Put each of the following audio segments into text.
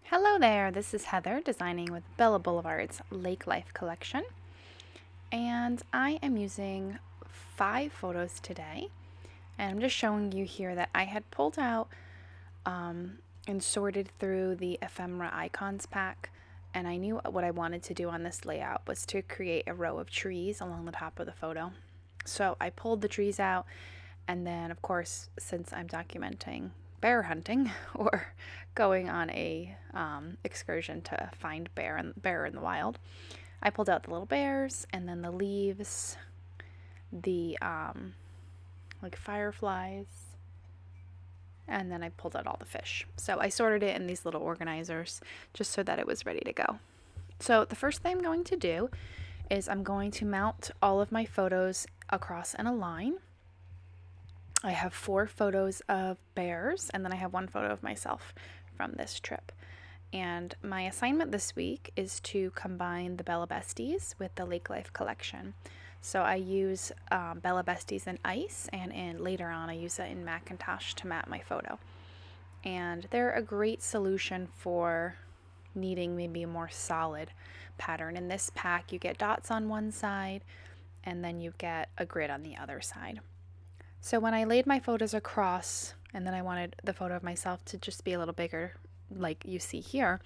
Hello there, this is Heather designing with Bella Boulevard's Lake Life collection, and I am using 5 photos today, and I'm just showing you here that I had pulled out and sorted through the ephemera icons pack, and I knew what I wanted to do on this layout was to create a row of trees along the top of the photo. So I pulled the trees out, and then of course, since I'm documenting bear hunting or going on a excursion to find bear in the wild, I pulled out the little bears and then the leaves, the like fireflies, and then I pulled out all the fish. So I sorted it in these little organizers just so that it was ready to go. So the first thing I'm going to do is I'm going to mount all of my photos across in a line. I have 4 photos of bears, and then I have 1 photo of myself from this trip. And my assignment this week is to combine the Bella Besties with the Lake Life collection. So I use Bella Besties in ice, and later on I use it in Macintosh to map my photo. And they're a great solution for needing maybe a more solid pattern. In this pack, you get dots on one side, and then you get a grid on the other side. So when I laid my photos across, and then I wanted the photo of myself to just be a little bigger, like you see here,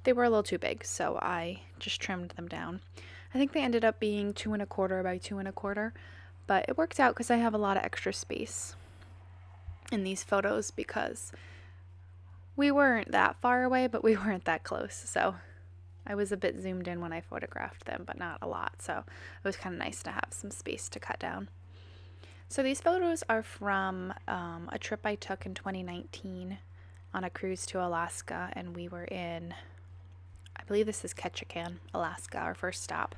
they were a little too big, so I just trimmed them down. I think they ended up being 2¼ by 2¼ but it worked out because I have a lot of extra space in these photos because we weren't that far away, but we weren't that close, so I was a bit zoomed in when I photographed them, but not a lot, so it was kind of nice to have some space to cut down. So these photos are from a trip I took in 2019 on a cruise to Alaska, and we were in, I believe this is Ketchikan, Alaska, our first stop,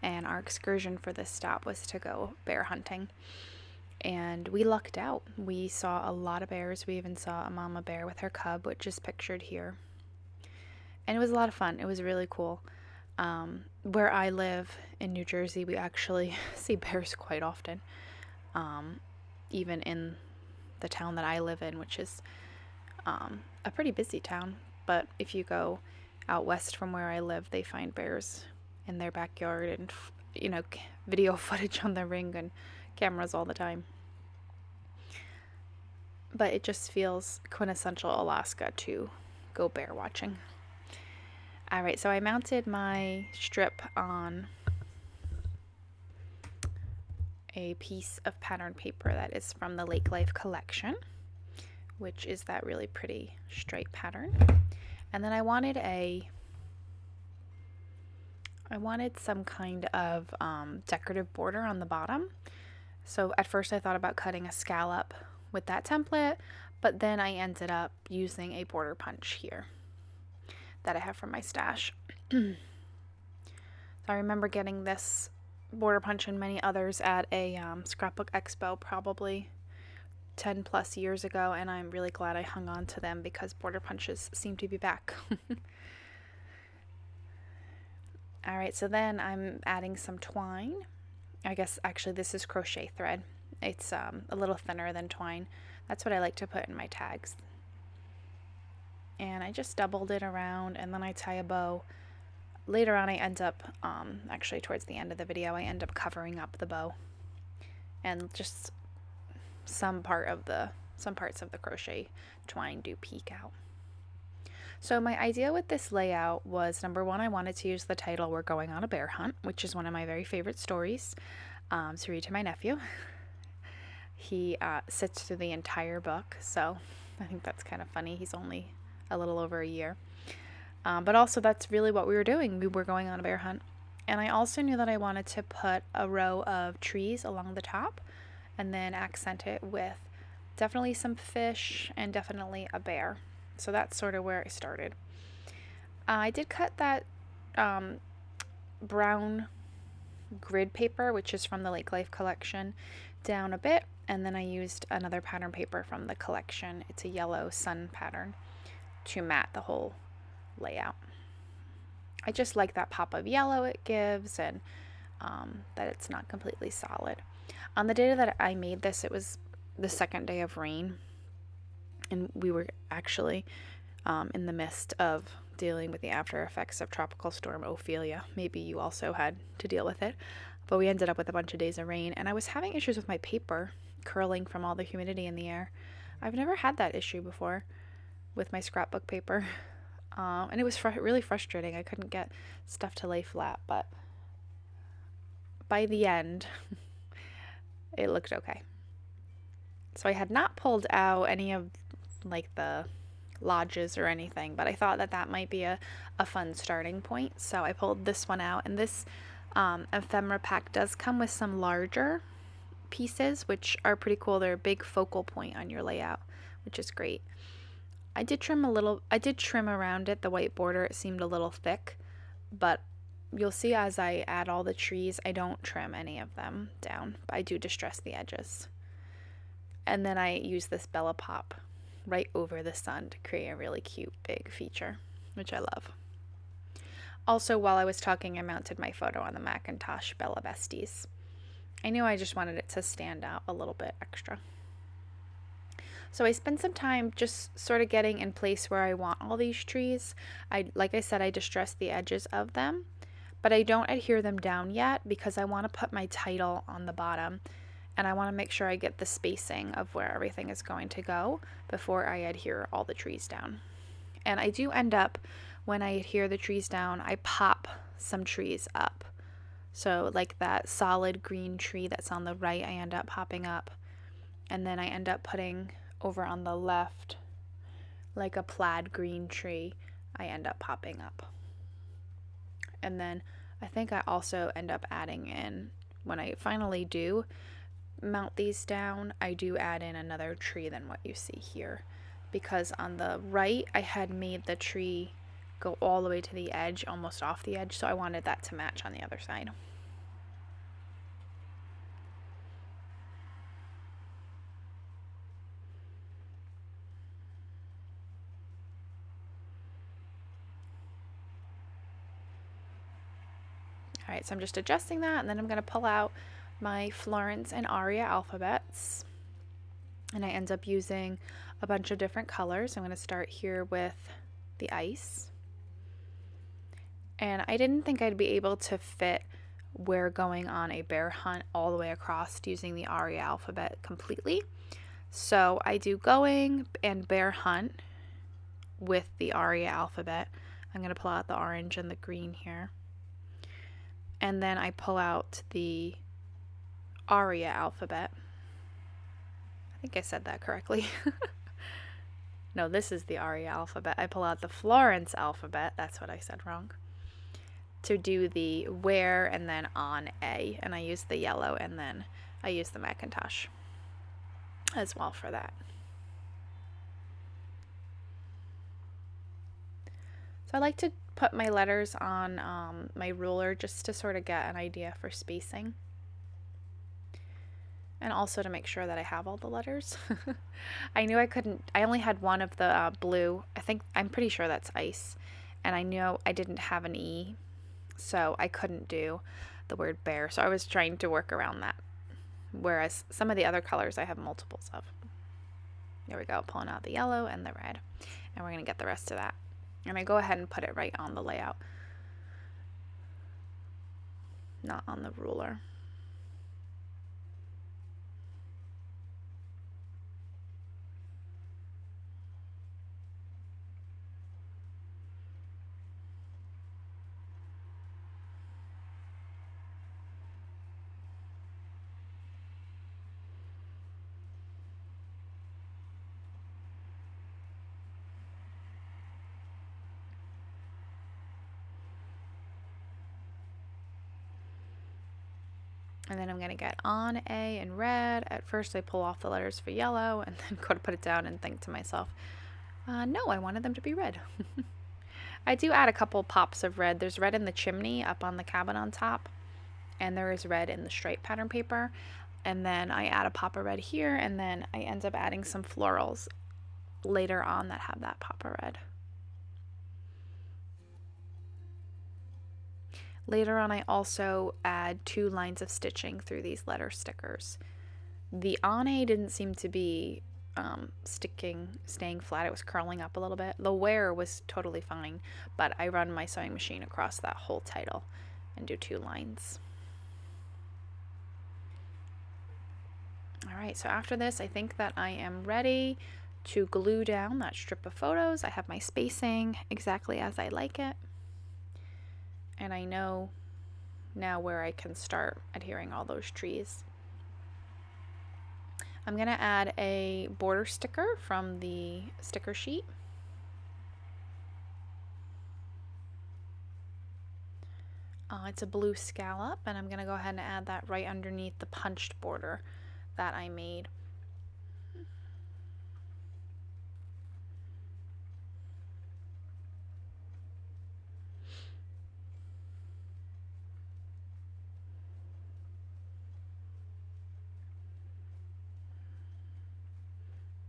and our excursion for this stop was to go bear hunting. And we lucked out. We saw a lot of bears. We even saw a mama bear with her cub, which is pictured here. And it was a lot of fun. It was really cool. Where I live in New Jersey, we actually see bears quite often. Even in the town that I live in, which is a pretty busy town. But if you go out west from where I live, they find bears in their backyard and, video footage on the ring and cameras all the time. But it just feels quintessential Alaska to go bear watching. Alright, so I mounted my strip on a piece of pattern paper that is from the Lake Life collection, which is that really pretty stripe pattern. And then I wanted some kind of decorative border on the bottom. So at first I thought about cutting a scallop with that template, but then I ended up using a border punch here that I have from my stash. So I remember getting this border punch and many others at a scrapbook expo probably 10 plus years ago, and I'm really glad I hung on to them because border punches seem to be back. Alright, so then I'm adding some twine. I guess actually this is crochet thread. It's a little thinner than twine. That's what I like to put in my tags. And I just doubled it around, and then I tie a bow. Later on I end up, actually towards the end of the video, I end up covering up the bow. And just some parts of the crochet twine do peek out. So my idea with this layout was, number one, I wanted to use the title "We're Going on a Bear Hunt," which is one of my very favorite stories to read to my nephew. He sits through the entire book, so I think that's kind of funny. He's only a little over a year. But also that's really what we were doing. We were going on a bear hunt. And I also knew that I wanted to put a row of trees along the top and then accent it with definitely some fish and definitely a bear. So that's sort of where I started. I did cut that brown grid paper, which is from the Lake Life collection, down a bit, and then I used another pattern paper from the collection. It's a yellow sun pattern to mat the whole layout. I just like that pop of yellow it gives, and that it's not completely solid. On the day that I made this, it was the second day of rain, and we were actually in the midst of dealing with the after effects of Tropical Storm Ophelia. Maybe you also had to deal with it. But we ended up with a bunch of days of rain, and I was having issues with my paper curling from all the humidity in the air. I've never had that issue before with my scrapbook paper. And it was really frustrating. I couldn't get stuff to lay flat, but by the end, it looked okay. So I had not pulled out any of like the lodges or anything, but I thought that that might be a fun starting point. So I pulled this one out, and this ephemera pack does come with some larger pieces, which are pretty cool. They're a big focal point on your layout, which is great. I did trim around it, the white border. It seemed a little thick, but you'll see as I add all the trees, I don't trim any of them down, but I do distress the edges. And then I use this Bella Pop right over the sun to create a really cute big feature, which I love. Also, while I was talking, I mounted my photo on the Macintosh Bella Besties. I knew I just wanted it to stand out a little bit extra. So I spent some time just sort of getting in place where I want all these trees. Like I said, I distress the edges of them, but I don't adhere them down yet because I want to put my title on the bottom, and I want to make sure I get the spacing of where everything is going to go before I adhere all the trees down. And I do end up, when I adhere the trees down, I pop some trees up. So like that solid green tree that's on the right, I end up popping up. And then I end up putting over on the left, like a plaid green tree, I end up popping up. And then I think I also end up adding in, when I finally do mount these down, I do add in another tree than what you see here. Because on the right, I had made the tree go all the way to the edge, almost off the edge, so I wanted that to match on the other side. Alright, so I'm just adjusting that, and then I'm going to pull out my Florence and Aria alphabets. And I end up using a bunch of different colors. I'm going to start here with the ice. And I didn't think I'd be able to fit We're Going on a Bear Hunt all the way across using the Aria alphabet completely. So I do Going and Bear Hunt with the Aria alphabet. I'm going to pull out the orange and the green here. And then I pull out the Aria alphabet. I think I said that correctly. No, this is the Aria alphabet. I pull out the Florence alphabet. That's what I said wrong. To do the where and then on A. And I use the yellow, and then I use the Macintosh as well for that. So I like to put my letters on my ruler just to sort of get an idea for spacing. And also to make sure that I have all the letters. I knew I couldn't, I only had one of the blue. I'm pretty sure that's ice. And I knew I didn't have an E, so I couldn't do the word bear. So I was trying to work around that. Whereas some of the other colors I have multiples of. There we go, pulling out the yellow and the red. And we're going to get the rest of that. And I go ahead and put it right on the layout, not on the ruler. And then I'm going to get on A in red. At first I pull off the letters for yellow and then go to put it down and think to myself, no, I wanted them to be red. I do add a couple pops of red. There's red in the chimney up on the cabin on top, and there is red in the stripe pattern paper. And then I add a pop of red here, and then I end up adding some florals later on that have that pop of red. Later on, I also add 2 lines of stitching through these letter stickers. The on A didn't seem to be staying flat. It was curling up a little bit. The wear was totally fine, but I run my sewing machine across that whole title and do 2 lines. All right, so after this, I think that I am ready to glue down that strip of photos. I have my spacing exactly as I like it, and I know now where I can start adhering all those trees. I'm going to add a border sticker from the sticker sheet. It's a blue scallop, and I'm going to go ahead and add that right underneath the punched border that I made.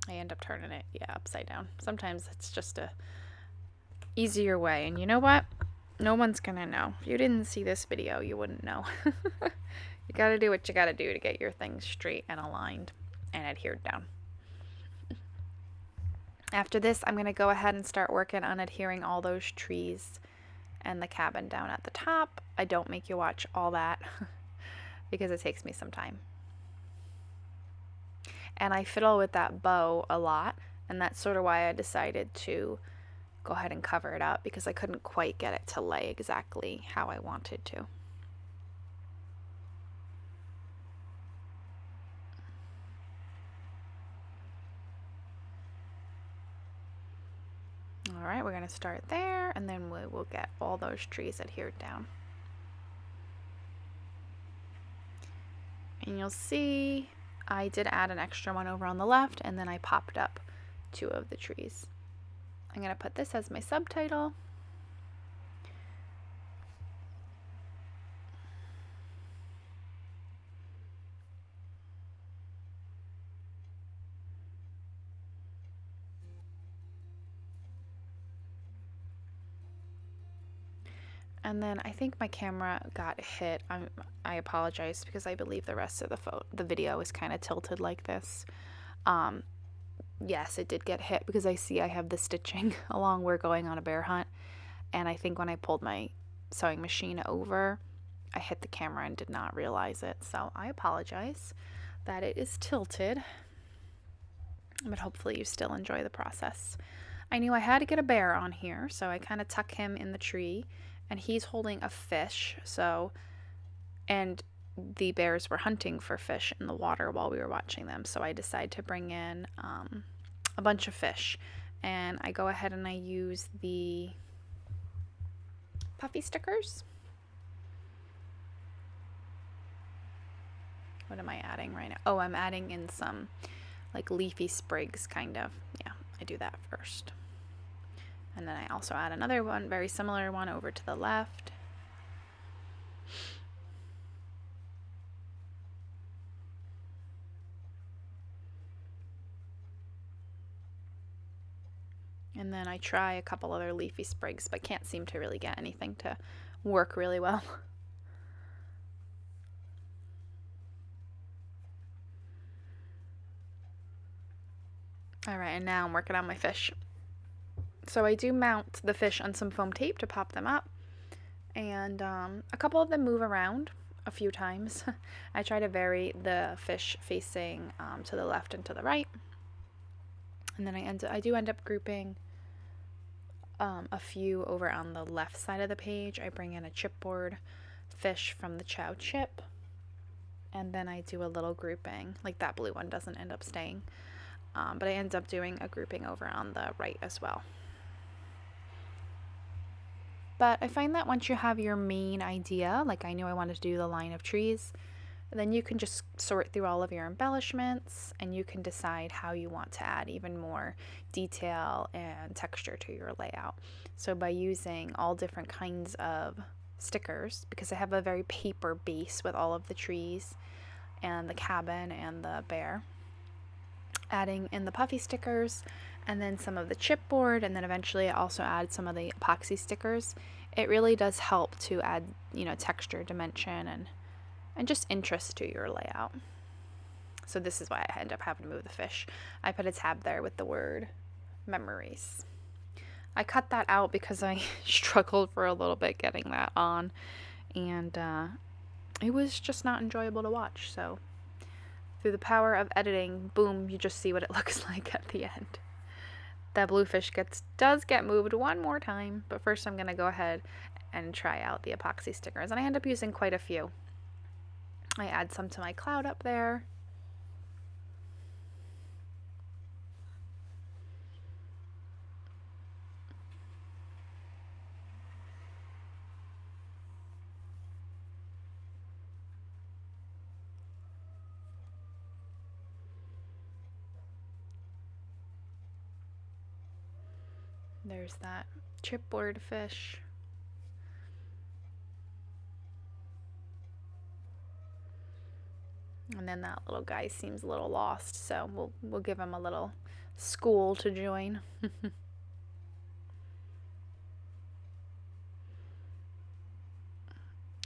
I end up turning it, upside down. Sometimes it's just a easier way, and you know what? No one's gonna know. If you didn't see this video, you wouldn't know. You gotta do what you gotta do to get your things straight and aligned and adhered down. After this, I'm gonna go ahead and start working on adhering all those trees and the cabin down at the top. I don't make you watch all that because it takes me some time. And I fiddle with that bow a lot, and that's sort of why I decided to go ahead and cover it up, because I couldn't quite get it to lay exactly how I wanted to. All right, we're going to start there, and then we will get all those trees adhered down. And you'll see I did add an extra one over on the left, and then I popped up 2 of the trees. I'm going to put this as my subtitle. And then I think my camera got hit. I apologize, because I believe the rest of the video is kind of tilted like this. Yes, it did get hit, because I see I have the stitching along we're going on a bear hunt. And I think when I pulled my sewing machine over, I hit the camera and did not realize it. So I apologize that it is tilted. But hopefully you still enjoy the process. I knew I had to get a bear on here, so I kind of tuck him in the tree. And he's holding a fish, and the bears were hunting for fish in the water while we were watching them, so I decided to bring in a bunch of fish, and I go ahead and I use the puffy stickers. What am I adding right now? Oh, I'm adding in some like leafy sprigs, kind of. Yeah, I do that first. And then I also add another one, very similar one, over to the left. And then I try a couple other leafy sprigs, but can't seem to really get anything to work really well. All right, and now I'm working on my fish. So I do mount the fish on some foam tape to pop them up, and a couple of them move around a few times. I try to vary the fish facing to the left and to the right, and then I do end up grouping a few over on the left side of the page. I bring in a chipboard fish from the Chow chip, and then I do a little grouping, like that blue one doesn't end up staying, but I end up doing a grouping over on the right as well. But I find that once you have your main idea, like I knew I wanted to do the line of trees, then you can just sort through all of your embellishments, and you can decide how you want to add even more detail and texture to your layout. So by using all different kinds of stickers, because I have a very paper base with all of the trees and the cabin and the bear, adding in the puffy stickers, and then some of the chipboard, and then eventually I also add some of the epoxy stickers. It really does help to add, texture, dimension, and just interest to your layout. So this is why I end up having to move the fish. I put a tab there with the word memories. I cut that out because I struggled for a little bit getting that on, and it was just not enjoyable to watch. So through the power of editing, boom, you just see what it looks like at the end. That bluefish does get moved one more time, but first I'm going to go ahead and try out the epoxy stickers, and I end up using quite a few. I add some to my cloud up there. There's that chipboard fish. And then that little guy seems a little lost, so we'll give him a little school to join.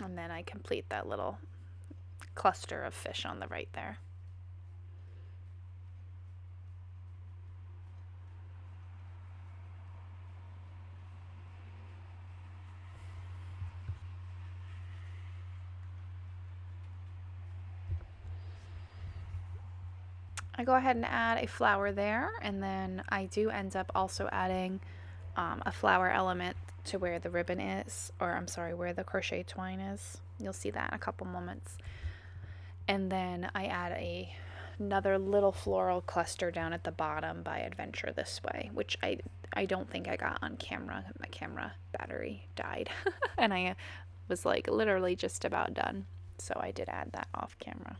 And then I complete that little cluster of fish on the right there. I go ahead and add a flower there, and then I do end up also adding a flower element to where the ribbon is, or I'm sorry, where the crochet twine is. You'll see that in a couple moments. And then I add another little floral cluster down at the bottom by Adventure This Way, which I don't think I got on camera. My camera battery died and I was like literally just about done, so I did add that off camera.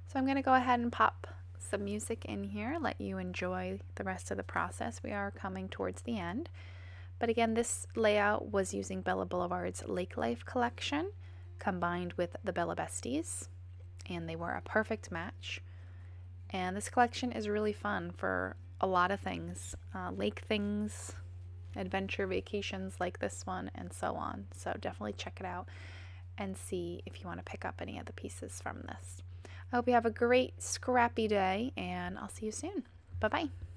So I'm going to go ahead and pop some music in here, let you enjoy the rest of the process. We are coming towards the end. But again, this layout was using Bella Boulevard's Lake Life collection combined with the Bella Besties, and they were a perfect match. And this collection is really fun for a lot of things, lake things, adventure vacations like this one, and so on. So definitely check it out and see if you want to pick up any of the pieces from this. I hope you have a great scrappy day, and I'll see you soon. Bye-bye.